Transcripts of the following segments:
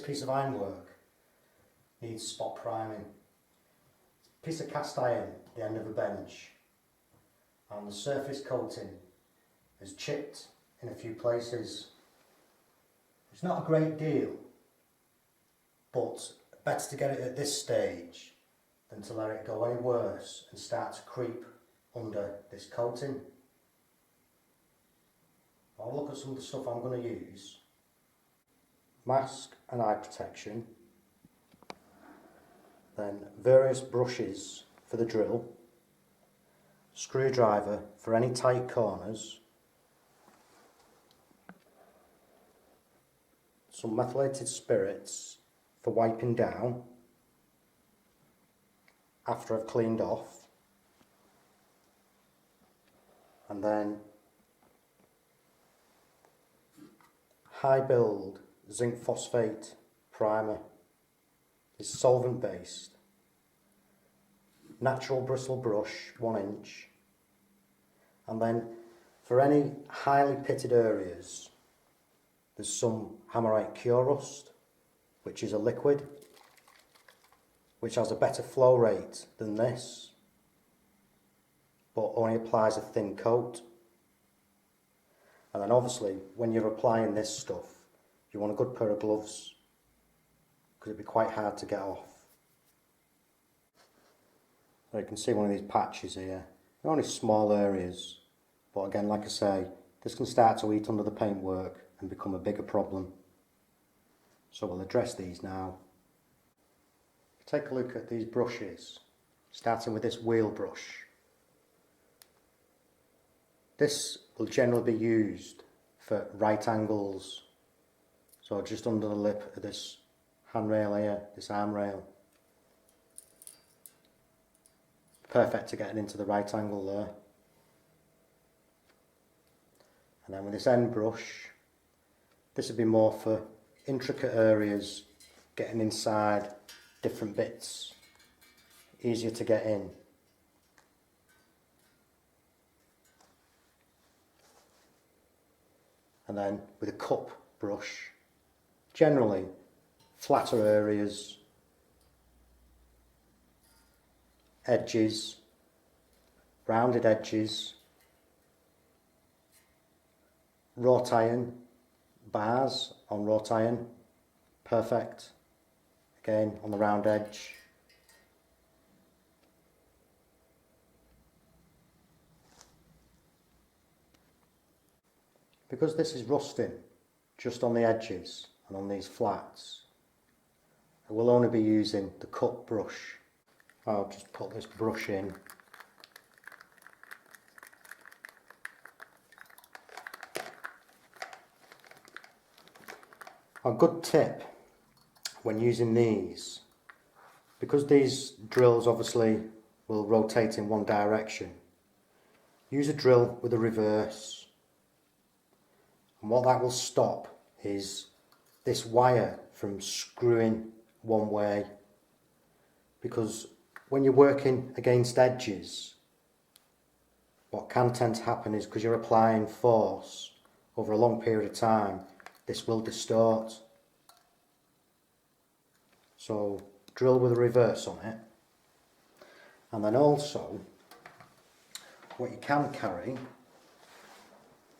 piece of ironwork needs spot priming. Piece of cast iron at the end of a bench, and the surface coating is chipped in a few places. It's not a great deal, but better to get it at this stage than to let it go any worse and start to creep under this coating. I'll look at some of the stuff I'm going to use. Mask and eye protection, then various brushes for the drill, screwdriver for any tight corners, some methylated spirits for wiping down after I've cleaned off, and then high build zinc phosphate primer. It's solvent based. Natural bristle brush, 1 inch. And then for any highly pitted areas, there's some Hammerite Cure Rust, which is a liquid, which has a better flow rate than this, but only applies a thin coat. And then obviously, when you're applying this stuff, you want a good pair of gloves, because it'd be quite hard to get off. So you can see one of these patches here. They're only small areas, but again, like I say, this can start to eat under the paintwork and become a bigger problem. So we'll address these now. Take a look at these brushes, starting with this wheel brush. This will generally be used for right angles, so just under the lip of this handrail here, this arm rail. Perfect to get into the right angle there. And then with this end brush, this would be more for intricate areas, getting inside different bits, easier to get in. And then with a cup brush, generally flatter areas, edges, rounded edges, wrought iron, bars on wrought iron, perfect, again on the round edge. Because this is rusting just on the edges and on these flats, I will only be using the cut brush. I'll just put this brush in. A good tip when using these, because these drills obviously will rotate in one direction, use a drill with a reverse. And what that will stop is this wire from screwing one way, because when you're working against edges, what can tend to happen is, because you're applying force over a long period of time, this will distort. So drill with a reverse on it. And then also, what you can carry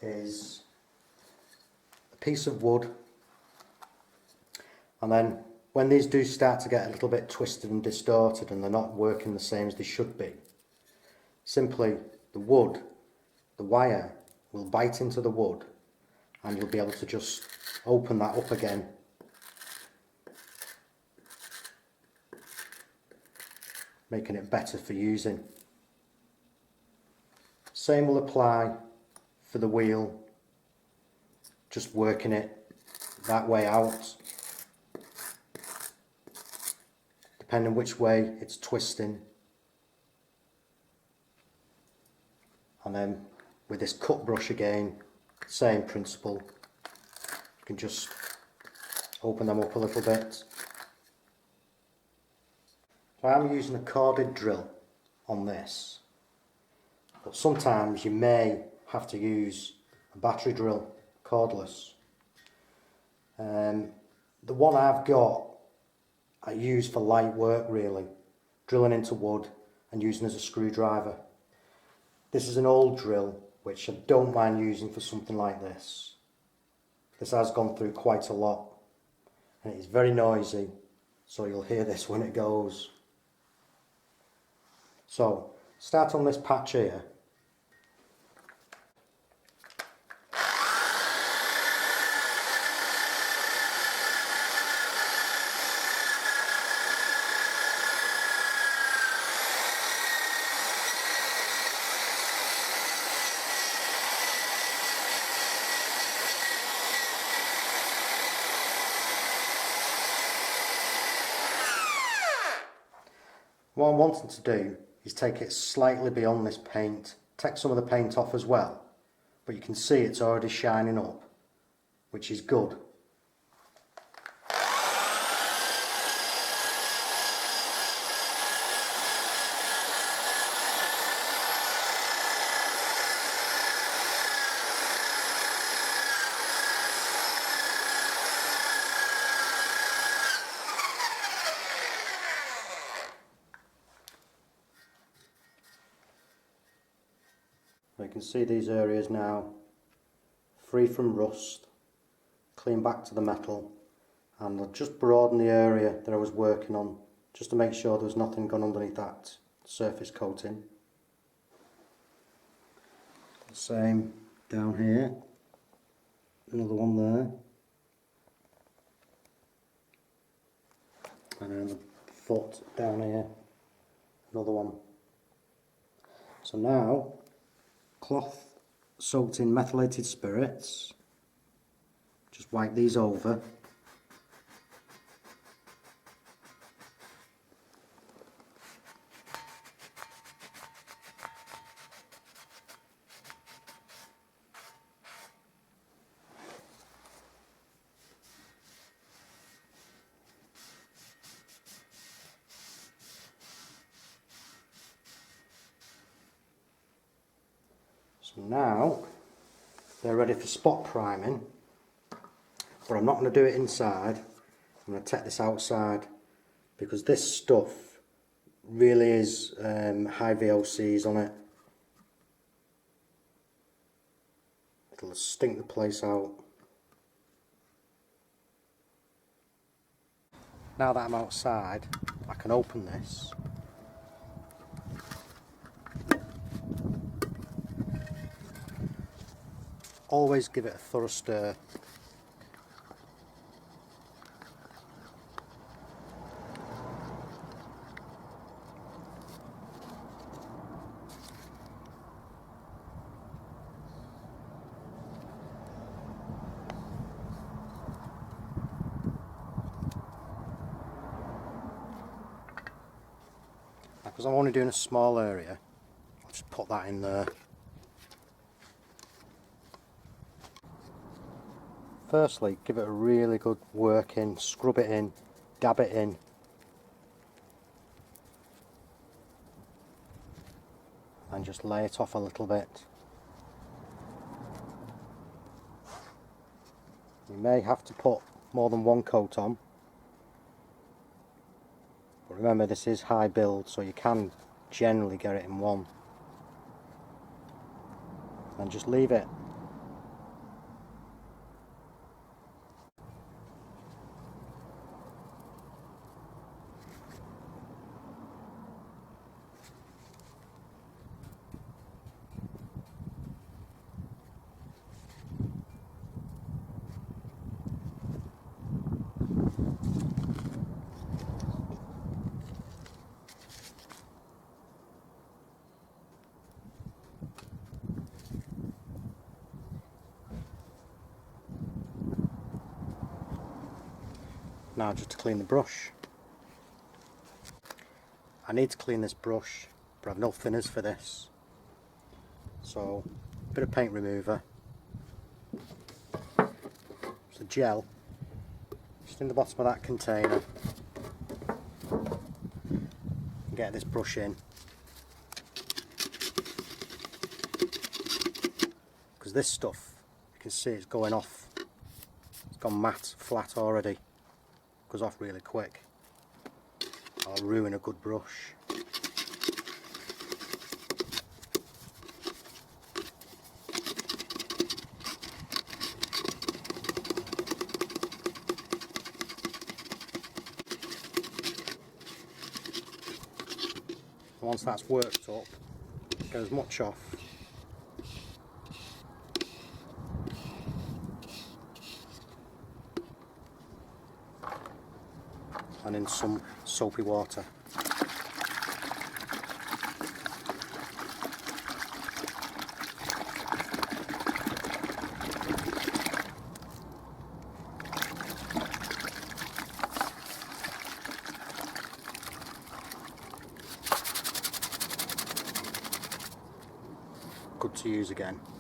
is a piece of wood, and then when these do start to get a little bit twisted and distorted and they're not working the same as they should be, simply the wood, the wire will bite into the wood, and you'll be able to just open that up again. Making it better for using. Same will apply for the wheel, just working it that way out, depending which way it's twisting. And then with this cut brush again, same principle. You can just open them up a little bit. So I'm using a corded drill on this, but sometimes you may have to use a battery drill, cordless. The one I've got I use for light work really, drilling into wood and using as a screwdriver. This is an old drill which I don't mind using for something like this. This has gone through quite a lot and it is very noisy, so you'll hear this when it goes. So start on this patch here. What I'm wanting to do is take it slightly beyond this paint, take some of the paint off as well, but you can see it's already shining up, which is good. You can see these areas now free from rust, clean back to the metal, and I'll just broaden the area that I was working on just to make sure there was nothing gone underneath that surface coating. The same down here, another one there, and then the foot down here, another one. So now, cloth soaked in methylated spirits, just wipe these over. So now they're ready for spot priming, but I'm not going to do it inside. I'm going to take this outside because this stuff really is high VOCs on it. It'll stink the place out. Now that I'm outside, I can open this. Always give it a thorough stir. Because I'm only doing a small area, I'll just put that in there. Firstly, give it a really good work in, scrub it in, dab it in. And just lay it off a little bit. You may have to put more than one coat on. But remember, this is high build, so you can generally get it in one. And just leave it. Now just to clean the brush. I need to clean this brush, but I've no thinners for this. So, a bit of paint remover. It's a gel, just in the bottom of that container. Get this brush in. Because this stuff, you can see it's going off. It's gone matte, flat already. goes off really quick. I'll ruin a good brush. Once that's worked up, get as much off and in some soapy water. Good to use again.